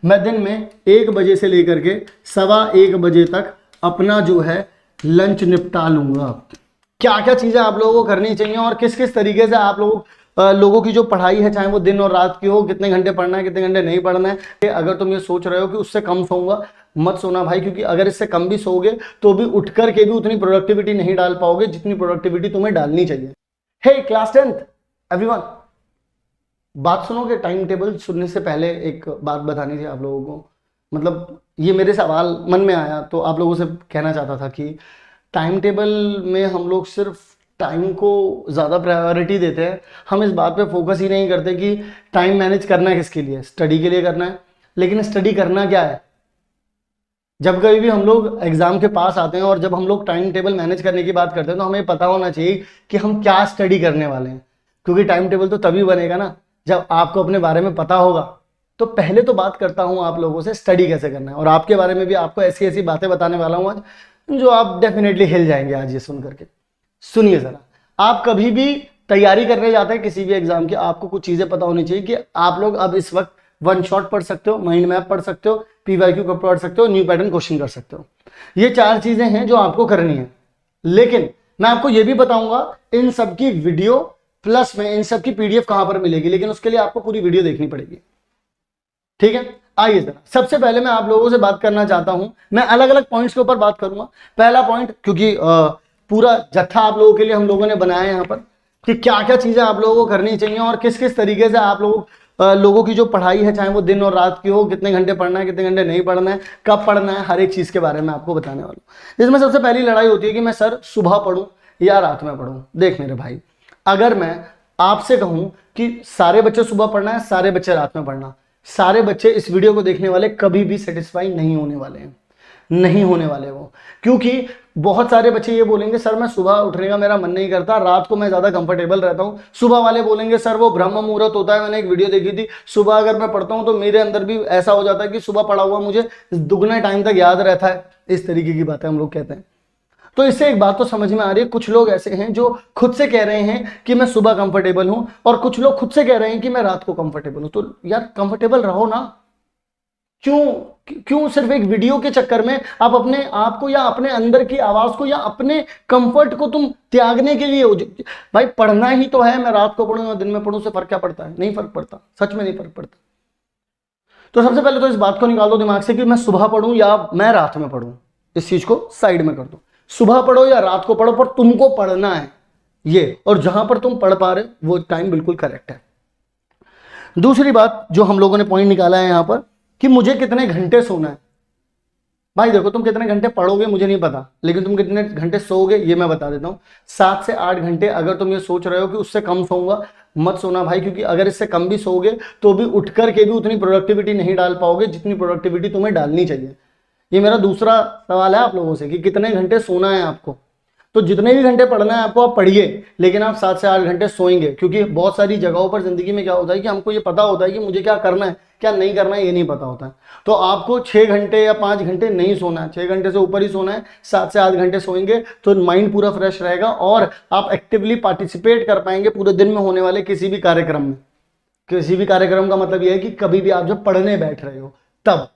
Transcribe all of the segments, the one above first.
मैं दिन में 1 बजे से लेकर के 1:15 बजे तक अपना जो है लंच निपटा लूंगा। क्या क्या चीजें आप लोगों को करनी चाहिए और किस किस तरीके से आप लोगों की जो पढ़ाई है, चाहे वो दिन और रात की हो, कितने घंटे पढ़ना है कितने घंटे नहीं पढ़ना है। अगर तुम ये सोच रहे हो कि उससे कम सोऊंगा, मत सोना भाई, क्योंकि अगर इससे कम भी सोओगे तो भी उठ करके भी उतनी प्रोडक्टिविटी नहीं डाल पाओगे जितनी प्रोडक्टिविटी तुम्हें डालनी चाहिए। हे क्लास 10th एवरीवन, बात सुनोगे? टाइम टेबल सुनने से पहले एक बात बतानी थी आप लोगों को। मतलब ये मेरे सवाल मन में आया तो आप लोगों से कहना चाहता था कि टाइम टेबल में हम लोग सिर्फ टाइम को ज़्यादा प्रायोरिटी देते हैं। हम इस बात पे फोकस ही नहीं करते कि टाइम मैनेज करना है किसके लिए, स्टडी के लिए करना है। लेकिन स्टडी करना क्या है? जब कभी भी हम लोग एग्जाम के पास आते हैं और जब हम लोग टाइम टेबल मैनेज करने की बात करते हैं तो हमें पता होना चाहिए कि हम क्या स्टडी करने वाले हैं, क्योंकि टाइम टेबल तो तभी बनेगा ना जब आपको अपने बारे में पता होगा। तो पहले तो बात करता हूं आप लोगों से स्टडी कैसे करना है, और आपके बारे में भी आपको ऐसी ऐसी बातें बताने वाला हूं आज जो आप डेफिनेटली हिल जाएंगे आज ये सुन करके। सुनिए जरा, आप कभी भी तैयारी करने जाते हैं किसी भी एग्जाम की, आपको कुछ चीजें पता होनी चाहिए कि आप लोग अब इस वक्त वन शॉट पढ़ सकते हो, माइंड मैप पढ़ सकते हो, पीवाईक्यू को पढ़ सकते हो, न्यू पैटर्न क्वेश्चन कर सकते हो। ये 4 चीजें हैं जो आपको करनी है। लेकिन मैं आपको ये भी बताऊंगा इन सब की वीडियो प्लस में इन सब की पीडीएफ कहां पर मिलेगी, लेकिन उसके लिए आपको पूरी वीडियो देखनी पड़ेगी। ठीक है, आइए जरा, सबसे पहले मैं आप लोगों से बात करना चाहता हूं, मैं अलग अलग पॉइंट्स के ऊपर बात करूंगा। पहला पॉइंट, क्योंकि पूरा जत्था आप लोगों के लिए हम लोगों ने बनाया है यहाँ पर कि क्या क्या चीजें आप लोगों को करनी चाहिए और किस किस तरीके से आप लोगों की जो पढ़ाई है, चाहे वो दिन और रात की हो, कितने घंटे पढ़ना है कितने घंटे नहीं पढ़ना है, कब पढ़ना है, हर एक चीज के बारे में आपको बताने वाला हूँ। इसमें सबसे पहली लड़ाई होती है कि मैं सर सुबह पढ़ूं या रात में पढ़ूं। देख मेरे भाई, अगर मैं आपसे कहूं कि सारे बच्चे सुबह पढ़ना है, सारे बच्चे रात में पढ़ना, सारे बच्चे इस वीडियो को देखने वाले कभी भी सेटिस्फाई नहीं होने वाले हैं, नहीं होने वाले वो। क्योंकि बहुत सारे बच्चे ये बोलेंगे सर मैं सुबह उठने का मेरा मन नहीं करता, रात को मैं ज्यादा कंफर्टेबल रहता हूं। सुबह वाले बोलेंगे सर वो ब्रह्म मुहूर्त होता है, मैंने एक वीडियो देखी थी, सुबह अगर मैं पढ़ता हूं तो मेरे अंदर भी ऐसा हो जाता है कि सुबह पढ़ा हुआ मुझे दुगने टाइम तक याद रहता है। इस तरीके की बातें हम लोग कहते हैं। तो इससे एक बात तो समझ में आ रही है, कुछ लोग ऐसे हैं जो खुद से कह रहे हैं कि मैं सुबह कंफर्टेबल हूं और कुछ लोग खुद से कह रहे हैं कि मैं रात को कंफर्टेबल हूं। तो यार कंफर्टेबल रहो ना, क्यों सिर्फ एक वीडियो के चक्कर में आप अपने आप को या अपने अंदर की आवाज को या अपने कंफर्ट को तुम त्यागने के लिए हो। भाई पढ़ना ही तो है, मैं रात को पढ़ूं या दिन में पढ़ूं से फर्क क्या पड़ता है? नहीं फर्क पड़ता, सच में नहीं फर्क पड़ता। तो सबसे पहले तो इस बात को निकाल दो दिमाग से कि मैं सुबह पढ़ूं या मैं रात में पढ़ूं, इस चीज को साइड में कर दो। सुबह पढ़ो या रात को पढ़ो, पर तुमको पढ़ना है ये, और जहां पर तुम पढ़ पा रहे हो वो टाइम बिल्कुल करेक्ट है। दूसरी बात जो हम लोगों ने पॉइंट निकाला है यहां पर कि मुझे कितने घंटे सोना है। भाई देखो, तुम कितने घंटे पढ़ोगे मुझे नहीं पता, लेकिन तुम कितने घंटे सोओगे ये मैं बता देता हूं। 7 से 8 घंटे। अगर तुम ये सोच रहे हो कि उससे कम सोऊंगा, मत सोना भाई, क्योंकि अगर इससे कम भी सोओगे तो भी उठ करके भी उतनी प्रोडक्टिविटी नहीं डाल पाओगे जितनी प्रोडक्टिविटी तुम्हें डालनी चाहिए। ये मेरा दूसरा सवाल है आप लोगों से कि कितने घंटे सोना है आपको। तो जितने भी घंटे पढ़ना है आपको आप पढ़िए, लेकिन आप 7 से 8 घंटे सोएंगे, क्योंकि बहुत सारी जगहों पर जिंदगी में क्या होता है कि हमको ये पता होता है कि मुझे क्या करना है क्या नहीं करना है, ये नहीं पता होता है। तो आपको 6 घंटे या 5 घंटे नहीं सोना है, 6 घंटे से ऊपर ही सोना है। 7 से 8 घंटे सोएंगे तो माइंड पूरा फ्रेश रहेगा और आप एक्टिवली पार्टिसिपेट कर पाएंगे पूरे दिन में होने वाले किसी भी कार्यक्रम में। किसी भी कार्यक्रम का मतलब यह है कि कभी भी आप जब पढ़ने बैठ रहे हो तब।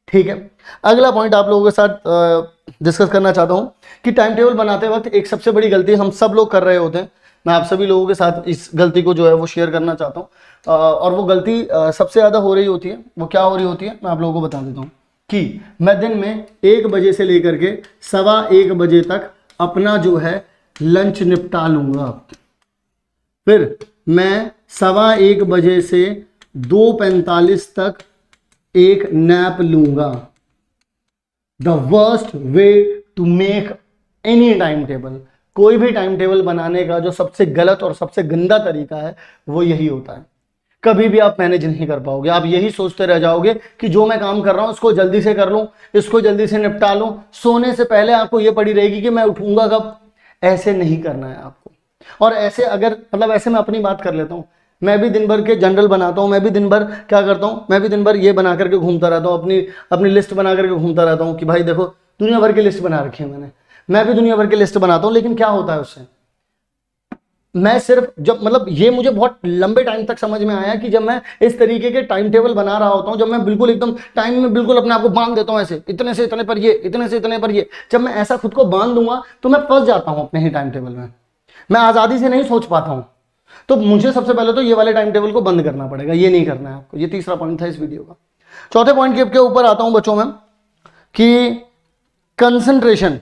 ठीक है, अगला पॉइंट आप लोगों के साथ डिस्कस करना चाहता हूं कि टाइम टेबल बनाते वक्त एक सबसे बड़ी गलती हम सब लोग कर रहे होते हैं। मैं आप सभी लोगों के साथ इस गलती को जो है वो शेयर करना चाहता हूं, और वो गलती सबसे ज्यादा हो रही होती है। वो क्या हो रही होती है मैं आप लोगों को बता देता हूं कि मैं दिन में 1 बजे से लेकर के 1:15 बजे तक अपना जो है लंच निपटा लूंगा, फिर मैं 1:15 बजे से 2:45 तक एक नैप लूंगा। The worst way to make any timetable, कोई भी टाइम टेबल बनाने का जो सबसे गलत और सबसे गंदा तरीका है वो यही होता है। कभी भी आप मैनेज नहीं कर पाओगे, आप यही सोचते रह जाओगे कि जो मैं काम कर रहा हूं इसको जल्दी से कर लूं, इसको जल्दी से निपटा लूं, सोने से पहले आपको ये पड़ी रहेगी कि मैं उठूंगा कब। ऐसे नहीं करना है आपको। और ऐसे अगर मतलब ऐसे मैं अपनी बात कर लेता हूं, मैं भी दिन भर के जनरल बनाता हूं, मैं भी दिन भर क्या करता हूं, मैं भी दिन भर ये बना करके घूमता रहता हूं, अपनी लिस्ट बना करके घूमता रहता हूं कि भाई देखो दुनिया भर की लिस्ट बना रखी है मैं भी दुनिया भर की लिस्ट बनाता हूं। लेकिन क्या होता है उससे, मैं सिर्फ जब मतलब ये मुझे बहुत लंबे टाइम तक समझ में आया कि जब मैं इस तरीके के टाइम टेबल बना रहा होता हूँ, जब मैं बिल्कुल एकदम टाइम में बिल्कुल अपने आप को बांध देता हूँ ऐसे, इतने से इतने पर ये, इतने से इतने पर ये, जब मैं ऐसा खुद को बांध दूंगा तो मैं फंस जाता हूँ अपने ही टाइम टेबल में, मैं आज़ादी से नहीं सोच पाता हूँ। तो मुझे सबसे पहले तो ये वाले टाइम टेबल को बंद करना पड़ेगा, ये नहीं करना है आपको। ये तीसरा पॉइंट था इस वीडियो का। चौथे पॉइंट के ऊपर आता हूं बच्चों में कि कंसंट्रेशन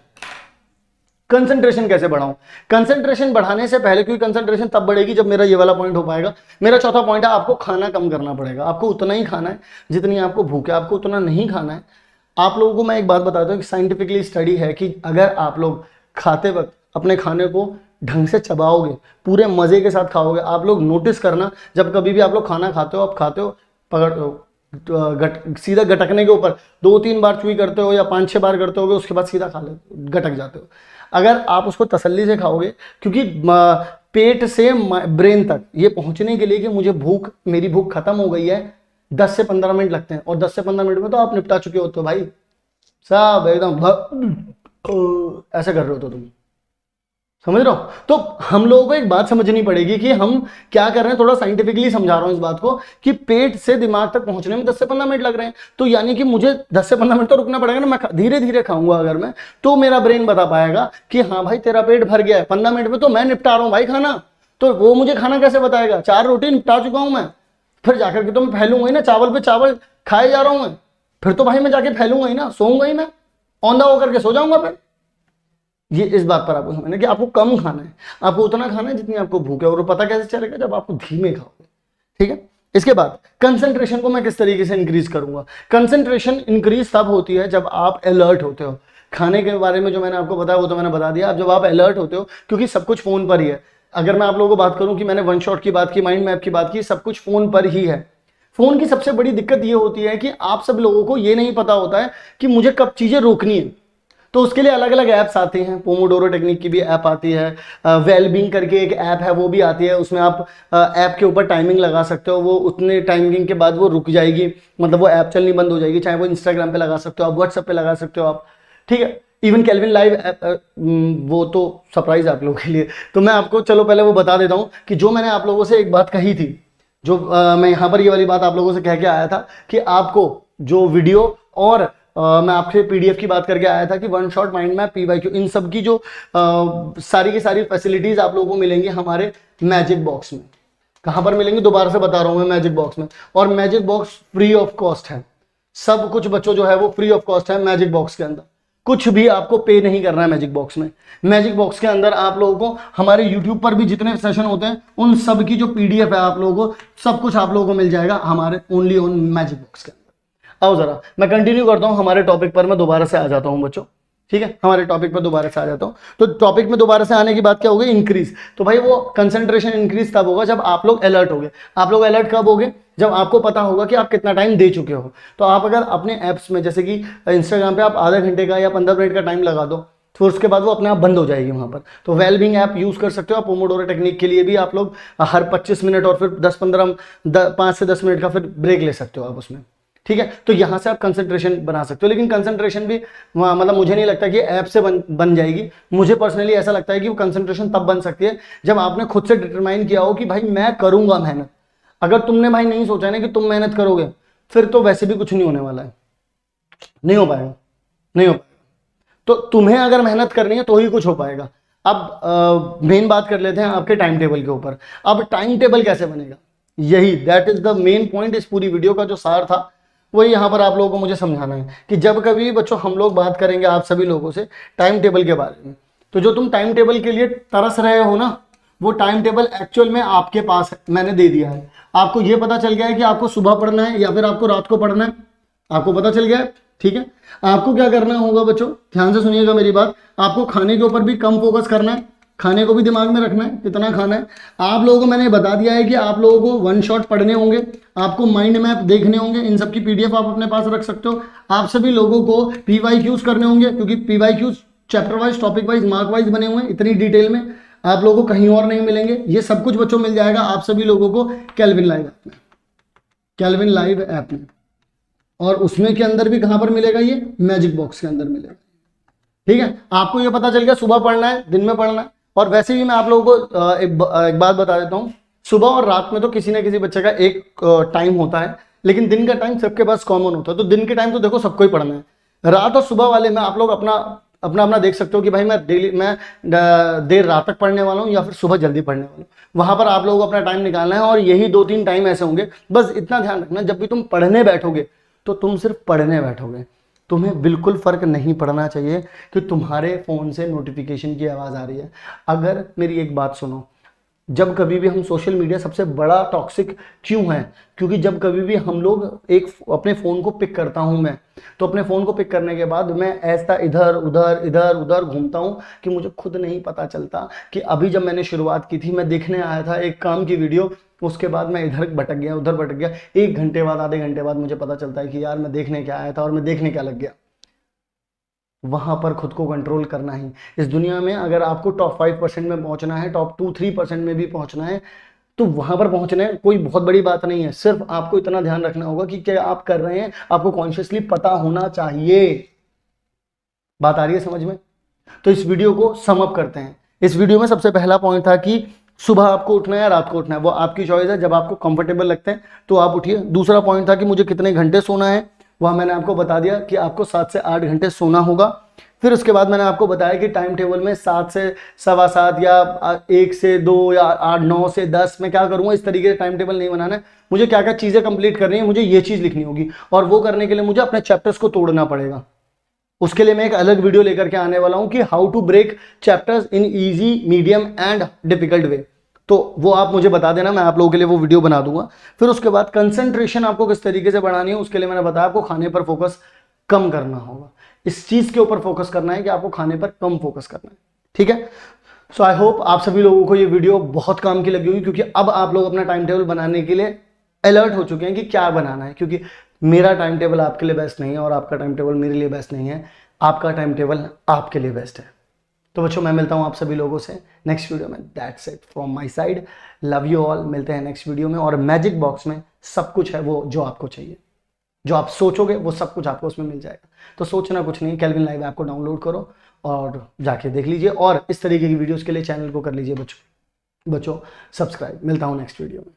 कैसे बढ़ाऊं। कंसंट्रेशन बढ़ाने से पहले, क्योंकि कंसंट्रेशन तब बढ़ेगी जब मेरा ये वाला पॉइंट हो पाएगा। मेरा चौथा पॉइंट है, आपको खाना कम करना पड़ेगा। आपको उतना ही खाना है जितनी आपको भूख है, आपको उतना नहीं खाना है। आप लोगों को मैं एक बात बताता हूँ कि साइंटिफिकली स्टडी है कि अगर आप लोग खाते वक्त अपने खाने को ढंग से चबाओगे, पूरे मजे के साथ खाओगे, आप लोग नोटिस करना, जब कभी भी आप लोग खाना खाते हो, आप खाते हो पकड़ सीधा गटकने के ऊपर 2-3 बार चुई करते हो या 5-6 बार करते होगे, उसके बाद सीधा खा ले गटक जाते हो। अगर आप उसको तसल्ली से खाओगे, क्योंकि पेट से ब्रेन तक ये पहुंचने के लिए कि मुझे भूख, मेरी भूख खत्म हो गई है, 10 से 15 मिनट लगते हैं, और 10 से 15 मिनट में तो आप निपटा चुके होते हो भाई, सब एकदम ऐसे कर रहे हो तो तुम समझ रहे हो। तो हम लोगों को एक बात समझनी पड़ेगी कि हम क्या कर रहे हैं। थोड़ा साइंटिफिकली समझा रहा हूं इस बात को कि पेट से दिमाग तक पहुंचने में 10 से 15 मिनट लग रहे हैं, तो यानी कि मुझे 10 से 15 मिनट तो रुकना पड़ेगा ना। मैं धीरे धीरे खाऊंगा अगर मैं, तो मेरा ब्रेन बता पाएगा कि हाँ भाई तेरा पेट भर गया है, 15 मिनट में तो मैं निपटा रहा हूं भाई खाना। तो वो मुझे खाना कैसे बताएगा? 4 रोटी निपटा चुका हूं मैं, फिर जाकर के तो मैं फैलूंगा ही ना, चावल पे चावल खाए जा रहा हूं मैं, फिर तो भाई मैं जाके फैलूंगा ही ना, सोऊंगा ही मैं, औंधा होकर के सो जाऊंगा फिर। ये इस बात पर आपको समझना कि आपको कम खाना है, आपको उतना खाना है जितनी आपको भूख है, और वो पता कैसे चलेगा? जब आपको धीमे खाओगे। ठीक है। इसके बाद कंसंट्रेशन को मैं किस तरीके से इंक्रीज करूंगा। कंसंट्रेशन इंक्रीज तब होती है जब आप अलर्ट होते हो। खाने के बारे में जो मैंने आपको बताया वो तो मैंने बता दिया। अब जब आप अलर्ट होते हो, क्योंकि सब कुछ फोन पर ही है। अगर मैं आप लोगों को बात करूं कि मैंने वन शॉट की बात की, माइंड मैप की बात की, सब कुछ फोन पर ही है। फोन की सबसे बड़ी दिक्कत ये होती है कि आप सब लोगों को ये नहीं पता होता है कि मुझे कब चीजें रोकनी है। तो उसके लिए अलग अलग ऐप्स आते हैं, पोमोडोरो टेक्निक की भी ऐप आती है, वेलबींग करके एक ऐप है वो भी आती है। उसमें आप ऐप के ऊपर टाइमिंग लगा सकते हो, वो उतने टाइमिंग के बाद वो रुक जाएगी, मतलब वो ऐप चलनी बंद हो जाएगी। चाहे वो इंस्टाग्राम पे लगा सकते हो आप, व्हाट्सएप पे लगा सकते हो आप। ठीक है। इवन केल्विन लाइव वो तो सरप्राइज आप लोगों के लिए। तो मैं आपको चलो पहले वो बता देता हूँ कि जो मैंने आप लोगों से एक बात कही थी, जो मैं यहाँ पर ये वाली बात आप लोगों से कह के आया था कि आपको जो वीडियो और मैं आपके पीडीएफ की बात करके आया था कि one shot mind map, PYQ, इन सब की जो सारी की सारी फैसिलिटीज आप लोगों को मिलेंगी हमारे मैजिक बॉक्स में। कहां पर मिलेंगे दोबारा से बता रहा हूं मैं, मैजिक बॉक्स में। और magic box free of cost है, सब कुछ बच्चों जो है वो फ्री ऑफ कॉस्ट है मैजिक बॉक्स के अंदर। कुछ भी आपको पे नहीं करना है मैजिक बॉक्स में। मैजिक बॉक्स के अंदर आप लोगों को हमारे यूट्यूब पर भी जितने सेशन होते हैं उन सब की जो पीडीएफ है आप लोगों को, सब कुछ आप लोगों को मिल जाएगा हमारे ओनली ऑन मैजिक बॉक्स के अंदर। आओ जरा मैं कंटिन्यू करता हूं हमारे टॉपिक पर, मैं दोबारा से आ जाता हूं बच्चों। ठीक है, हमारे टॉपिक पर दोबारा से आ जाता हूं। तो टॉपिक में दोबारा से आने की बात क्या होगी? इंक्रीज। तो भाई वो कंसंट्रेशन इंक्रीज तब होगा जब आप लोग अलर्ट होगे। आप लोग अलर्ट कब होगे? जब आपको पता होगा कि आप कितना टाइम दे चुके हो। तो आप अगर अपने ऐप्स में, जैसे कि इंस्टाग्राम पे आप आधा घंटे का या 15 मिनट का टाइम लगा दो, तो उसके बाद वो अपने आप बंद हो जाएगी वहां पर। तो वेलबींग ऐप यूज कर सकते हो आप। पोमोडोरो टेक्निक के लिए भी आप लोग हर 25 मिनट और फिर 5 से 10 मिनट का फिर ब्रेक ले सकते हो आप उसमें। ठीक है। तो यहां से आप कंसंट्रेशन बना सकते हो, लेकिन कंसंट्रेशन भी मतलब मुझे नहीं लगता कि ऐप से बन जाएगी। मुझे पर्सनली ऐसा लगता है कि वो कंसंट्रेशन तब बन सकती है जब आपने खुद से डिटरमाइन किया हो कि भाई मैं करूंगा मेहनत। अगर तुमने भाई नहीं सोचा है ना कि तुम मेहनत करोगे, फिर तो वैसे भी कुछ नहीं होने वाला है, नहीं हो पाएगा, नहीं हो पाएगा। तो तुम्हें अगर मेहनत करनी है तो ही कुछ हो पाएगा। अब मेन बात कर लेते हैं आपके टाइम टेबल के ऊपर। अब टाइम टेबल कैसे बनेगा, यही that is the main point. इस पूरी वीडियो का जो सार था वही यहाँ पर आप लोगों को मुझे समझाना है कि जब कभी बच्चों हम लोग बात करेंगे आप सभी लोगों से टाइम टेबल के बारे में, तो जो तुम टाइम टेबल के लिए तरस रहे हो ना, वो टाइम टेबल एक्चुअल में आपके पास है, मैंने दे दिया है। आपको ये पता चल गया है कि आपको सुबह पढ़ना है या फिर आपको रात को पढ़ना है, आपको पता चल गया है। ठीक है। आपको क्या करना होगा बच्चों, ध्यान से सुनिएगा मेरी बात। आपको खाने के ऊपर भी कम फोकस करना है, खाने को भी दिमाग में रखना है कितना खाना है। आप लोगों को मैंने बता दिया है कि आप लोगों को वन शॉट पढ़ने होंगे, आपको माइंड मैप देखने होंगे, इन सब की पीडीएफ आप अपने पास रख सकते हो। आप सभी लोगों को पीवाईक्यूज करने होंगे, क्योंकि PYQs chapter wise, topic wise, mark wise बने हुए हैं। इतनी डिटेल में आप लोगों को कहीं और नहीं मिलेंगे। ये सब कुछ बच्चों मिल जाएगा आप सभी लोगों को केल्विन लाइव ऐप में, केल्विन लाइव ऐप में। और उसमें के अंदर भी कहां पर मिलेगा? ये मैजिक बॉक्स के अंदर मिलेगा। ठीक है। आपको ये पता चल गया सुबह पढ़ना है, दिन में पढ़ना है, और वैसे भी मैं आप लोगों को एक बात बता देता हूँ, सुबह और रात में तो किसी ना किसी बच्चे का एक टाइम होता है, लेकिन दिन का टाइम सबके पास कॉमन होता है। तो दिन के टाइम तो देखो सबको ही पढ़ना है, रात और सुबह वाले में आप लोग अपना अपना अपना देख सकते हो कि भाई मैं देर रात तक पढ़ने वाला हूँ या फिर सुबह जल्दी पढ़ने वाला हूँ। वहां पर आप लोगों को अपना टाइम निकालना है और यही 2-3 टाइम ऐसे होंगे। बस इतना ध्यान रखना, जब भी तुम पढ़ने बैठोगे तो तुम सिर्फ पढ़ने बैठोगे, तुम्हें बिल्कुल फर्क नहीं पड़ना चाहिए कि तुम्हारे फोन से नोटिफिकेशन की आवाज आ रही है। अगर मेरी एक बात सुनो, जब कभी भी हम सोशल मीडिया सबसे बड़ा टॉक्सिक क्यों है, क्योंकि जब कभी भी हम लोग एक अपने फ़ोन को पिक करता हूं मैं, तो अपने फ़ोन को पिक करने के बाद मैं ऐसा इधर उधर घूमता हूं कि मुझे खुद नहीं पता चलता कि अभी जब मैंने शुरुआत की थी, मैं देखने आया था एक काम की वीडियो, उसके बाद मैं इधर भटक गया उधर भटक गया, 1 घंटे बाद आधे घंटे बाद मुझे पता चलता है कि यार मैं देखने क्या आया था और मैं देखने क्या लग गया। वहां पर खुद को कंट्रोल करना ही इस दुनिया में, अगर आपको टॉप 5% में पहुंचना है, टॉप 2-3% में भी पहुंचना है, तो वहां पर पहुंचना है, कोई बहुत बड़ी बात नहीं है। सिर्फ आपको इतना ध्यान रखना होगा कि क्या आप कर रहे हैं, आपको कॉन्शियसली पता होना चाहिए। बात आ रही है समझ में? तो इस वीडियो को सम अप करते हैं। इस वीडियो में सबसे पहला पॉइंट था कि सुबह आपको उठना है या रात को उठना है, वो आपकी चॉइस है, जब आपको कंफर्टेबल लगते हैं तो आप उठिए। दूसरा पॉइंट था कि मुझे कितने घंटे सोना है, वह मैंने आपको बता दिया कि आपको 7 से 8 घंटे सोना होगा। फिर उसके बाद मैंने आपको बताया कि टाइम टेबल में 7 से 7:15 या 1 से 2 या 8 9 से 10 मैं क्या करूंगा, इस तरीके से टाइम टेबल नहीं बनाना है। मुझे क्या क्या चीजें कंप्लीट करनी है, मुझे ये चीज लिखनी होगी, और वो करने के लिए मुझे अपने चैप्टर्स को तोड़ना पड़ेगा। उसके लिए मैं एक अलग वीडियो लेकर के आने वाला हूं कि how to break chapters in easy, medium and difficult way. तो वो आप मुझे बता देना, मैं आप लोगों के लिए वो वीडियो बना दूंगा। फिर उसके बाद कंसंट्रेशन आपको किस तरीके से बढ़ानी है, उसके लिए मैंने बताया आपको खाने पर फोकस कम करना होगा। इस चीज के ऊपर फोकस करना है कि आपको खाने पर कम फोकस करना है, ठीक है। सो आई होप आप सभी लोगों को ये वीडियो बहुत काम की लगी होगी, क्योंकि अब आप लोग अपना टाइम टेबल बनाने के लिए अलर्ट हो चुके हैं कि क्या बनाना है। क्योंकि मेरा टाइम टेबल आपके लिए बेस्ट नहीं है और आपका टाइम टेबल मेरे लिए बेस्ट नहीं है, आपका टाइम टेबल आपके लिए बेस्ट है। तो बच्चों, मैं मिलता हूं आप सभी लोगों से नेक्स्ट वीडियो में। That's it from my side, love you all. मिलते हैं नेक्स्ट वीडियो में, और मैजिक बॉक्स में सब कुछ है वो जो आपको चाहिए, जो आप सोचोगे वो सब कुछ आपको उसमें मिल जाएगा। तो सोचना कुछ नहीं, केल्विन लाइव ऐप को डाउनलोड करो और जाके देख लीजिए, और इस तरीके की वीडियोस के लिए चैनल को कर लीजिए बच्चों सब्सक्राइब। मिलता हूं नेक्स्ट वीडियो में।